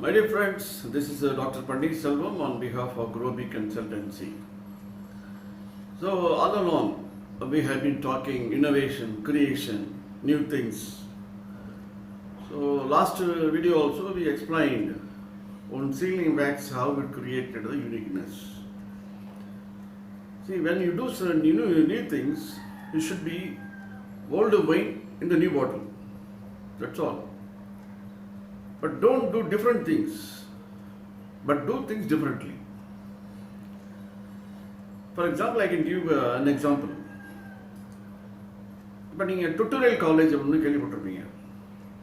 My dear friends, this is Dr. Pandit Selvam on behalf of Groby Consultancy. So, all along, we have been talking innovation, creation, new things. So, last video also we explained on sealing wax how it created the uniqueness. See, when you do some new things, you should be old wine in the new bottle. That's all. But don't do different things, but do things differently. For example, I can give an example. இப்போ நீங்கள் tutorial college வந்து கேள்விப்பட்டிருப்பீங்க.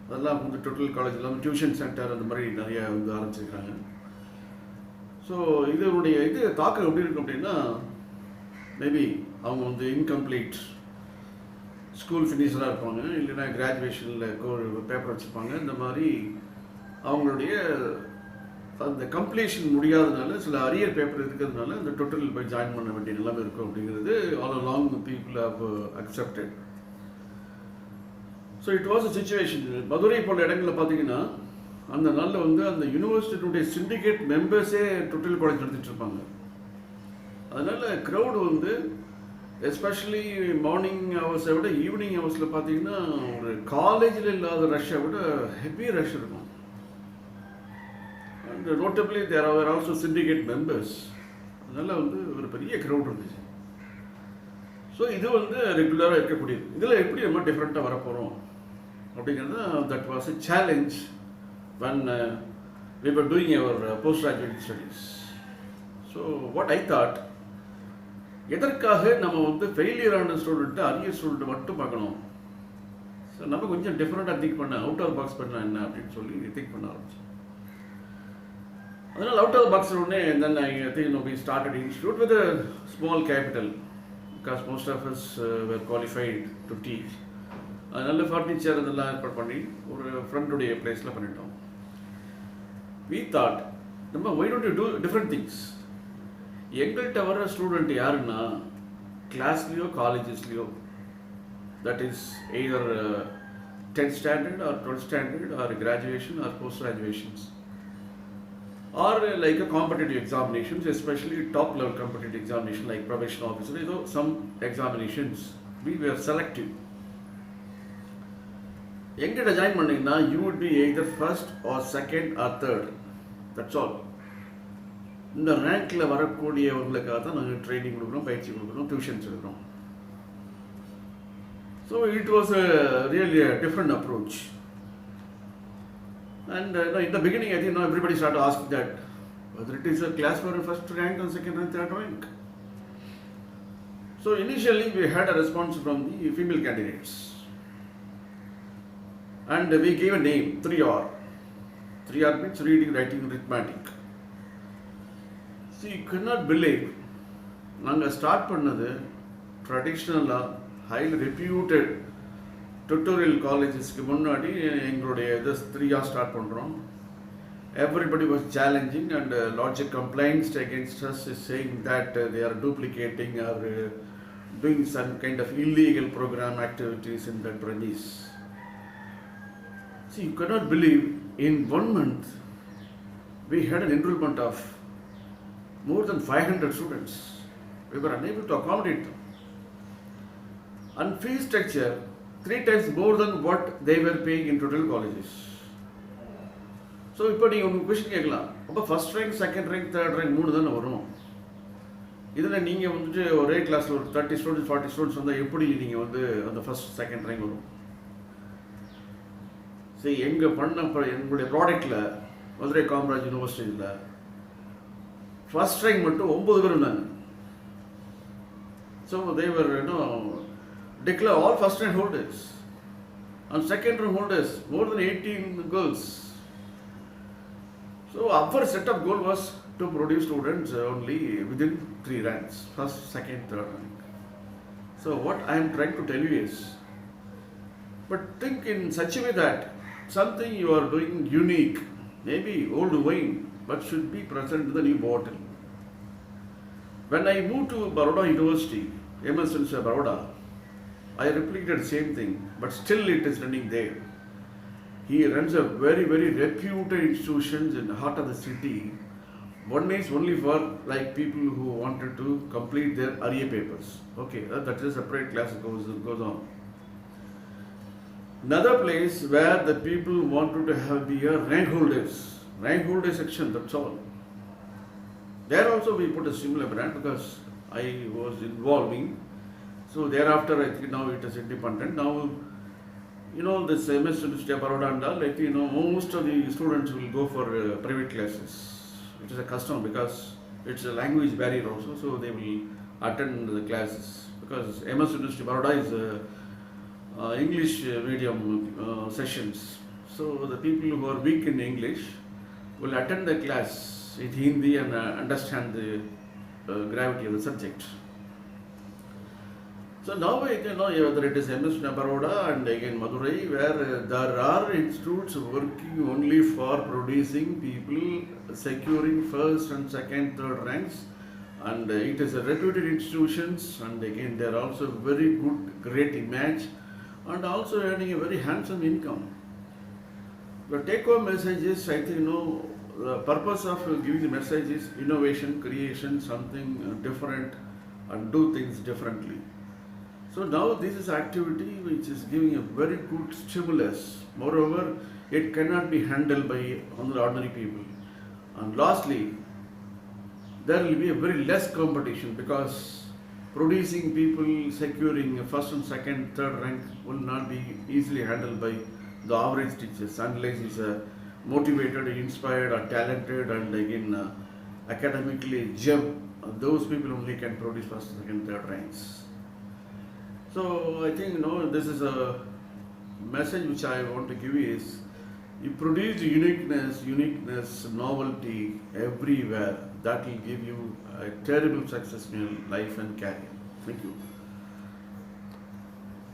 அதெல்லாம் வந்து tutorial college இல்லாமல் tuition centre அந்த மாதிரி நிறைய வந்து ஆரம்பிச்சிருக்காங்க. ஸோ இதனுடைய தாக்கம் எப்படி இருக்கும் அப்படின்னா, மேபி அவங்க வந்து இன்கம்ப்ளீட் ஸ்கூல் ஃபினிஷராக இருப்பாங்க, இல்லைன்னா கிராஜுவேஷனில் பேப்பர் வச்சுருப்பாங்க. இந்த மாதிரி அவங்களுடைய அந்த கம்ப்ளீஷன் முடியாதனால சில அரியர் பேப்பர் இருக்கிறதுனால அந்த டுட்டோரியல் போய் ஜாயின் பண்ண வேண்டிய நிலைமை இருக்கும் அப்படிங்கிறது all along people have accepted. So it was a situation. Madurai போன்ற இடங்களில் பார்த்தீங்கன்னா அந்த நாளில் வந்து அந்த யூனிவர்சிட்டியினுடைய சிண்டிகேட் மெம்பர்ஸே டுட்டோரியல் காலேஜ் நடத்திட்டு இருப்பாங்க. அதனால் க்ரௌடு வந்து எஸ்பெஷலி மார்னிங் ஹவர்ஸை விட ஈவினிங் ஹவர்ஸில் பார்த்தீங்கன்னா ஒரு காலேஜில் இல்லாத ரஷ்ஷை விட ஹெவி ரஷ் இருக்கும். And notably there were also syndicate members. அதனால் வந்து ஒரு பெரிய க்ரௌட் இருந்துச்சு. ஸோ இது வந்து ரெகுலராக இருக்கக்கூடியது. இதில் எப்படி நம்ம டிஃப்ரெண்ட்டாக வரப்போகிறோம் அப்படிங்கிறது that was a challenge when we were doing our postgraduate studies. So what I thought, எதற்காக நம்ம வந்து ஃபெயிலியரான ஸ்டூடெண்ட்டு அரியர் ஸ்டூடெண்ட்டு மட்டும் பார்க்கணும். ஸோ நம்ம கொஞ்சம் டிஃப்ரெண்ட்டாக திங்க் பண்ண, அவுட் ஆஃப் பாக்ஸ் பண்ண என்ன அப்படின்னு சொல்லி திங்க் பண்ண ஆரம்பிச்சோம். அதனால் அவுட் ஆஃப் பாக்ஸ் உடனே then I think we started institute with a small capital because most of us were qualified to teach. அதனால ஃபர்னிச்சர் இதெல்லாம் ஏற்பாடு பண்ணி ஒரு ஃப்ரெண்டுடைய பிளேஸில் பண்ணிட்டோம். We thought, நம்ம why don't you do different things? எங்கள்கிட்ட வர ஸ்டூடெண்ட் யாருன்னா கிளாஸ்லேயோ காலேஜஸ்லேயோ, that is either 10th standard or 12th standard or graduation or post graduations, or like a competitive examinations, especially top level competitive examination like probation officer, some examinations we were selective. எங்கிட்ட join பண்ணிங்கன்னா you would be either first or second or third, that's all. இந்த ரேங்க்கில் வரக்கூடியவர்களுக்காக தான் நாங்கள் training கொடுக்குறோம், பயிற்சி கொடுக்குறோம், tuitions எடுக்கிறோம். So it was really a different approach. And in the beginning, I think now everybody started asking that whether it is a class for first rank or second and third rank. So initially we had a response from the female candidates, and we gave a name, 3R. 3R means reading, writing, arithmetic. See, you could not believe, நாங்கள் start பண்ணது ட்ரெடிஷ்னலாக highly reputed tutorial காலேஜஸ்க்கு முன்னாடி எங்களுடைய இது 3R start பண்ணுறோம். Everybody was challenging and lodged complaints against us, saying that they are duplicating or doing some kind of illegal program activities in that premise. See, you cannot believe, in 1 month we had an enrollment of more than 500 students. We were unable to accommodate them. And fee structure 3 times more than what they were paying in total colleges. So இப்போ நீங்கள் உங்களுக்கு question கேட்கலாம், அப்போ first rank, second rank, third rank 3 தானே வரும். இதில் நீங்கள் வந்துட்டு ஒரே கிளாஸில் ஒரு 30 ஸ்டூடெண்ட்ஸ் 40 ஸ்டூடெண்ட்ஸ் வந்தால் எப்படி நீங்கள் வந்து அந்த ஃபஸ்ட் செகண்ட் ரேங்க் வரும்? சரி, எங்களுடைய ப்ராடக்டில் மதுரை காமராஜ் யூனிவர்சிட்டியில் ஃபஸ்ட் ரேங்க் மட்டும் 9 பேர் இருந்தாங்க. So Thevar declare all first rank holders and second rank holders, more than 18 girls. So our set of goal was to produce students only within 3 ranks, first, second, third rank. So what I am trying to tell you is, but think in such a way that something you are doing unique, maybe old wine, but should be present in the new bottle. When I moved to Baroda University, MS Baroda, I replicated the same thing, but still it is running there. He runs a very, very reputed institutions in the heart of the city. One is only for like people who wanted to complete their RA papers. Okay, that is a separate class goes on. Another place where the people wanted to have be a rank holder section, that's all. There also we put a similar brand because I was involving. So thereafter I think now it is independent. Now this MS University of Baroda and all, most of the students will go for private classes, which is a custom because it's a language barrier also, so they will attend the classes because MS University of Baroda is English medium sessions. So the people who are weak in English will attend the class in Hindi and understand the gravity of the subject. So now whether it is MS Baroda and again Madurai, where there are institutes working only for producing people securing first and second, third ranks, and it is a reputed institutions, and again they are also very good, great image, and also earning a very handsome income. The take-home message is, I think, the purpose of giving the message is innovation, creation, something different, and do things differently. So now this is activity which is giving a very good stimulus. Moreover, it cannot be handled by ordinary people. And lastly, there will be a very less competition because producing people securing first and second, third rank will not be easily handled by the average teachers unless he's motivated, inspired, or talented, and again academically gem. Those people only can produce first, second, third ranks. So I think this is a message which I want to give is you produce uniqueness, novelty everywhere. That will give you a terrible success in your life and career. Thank you.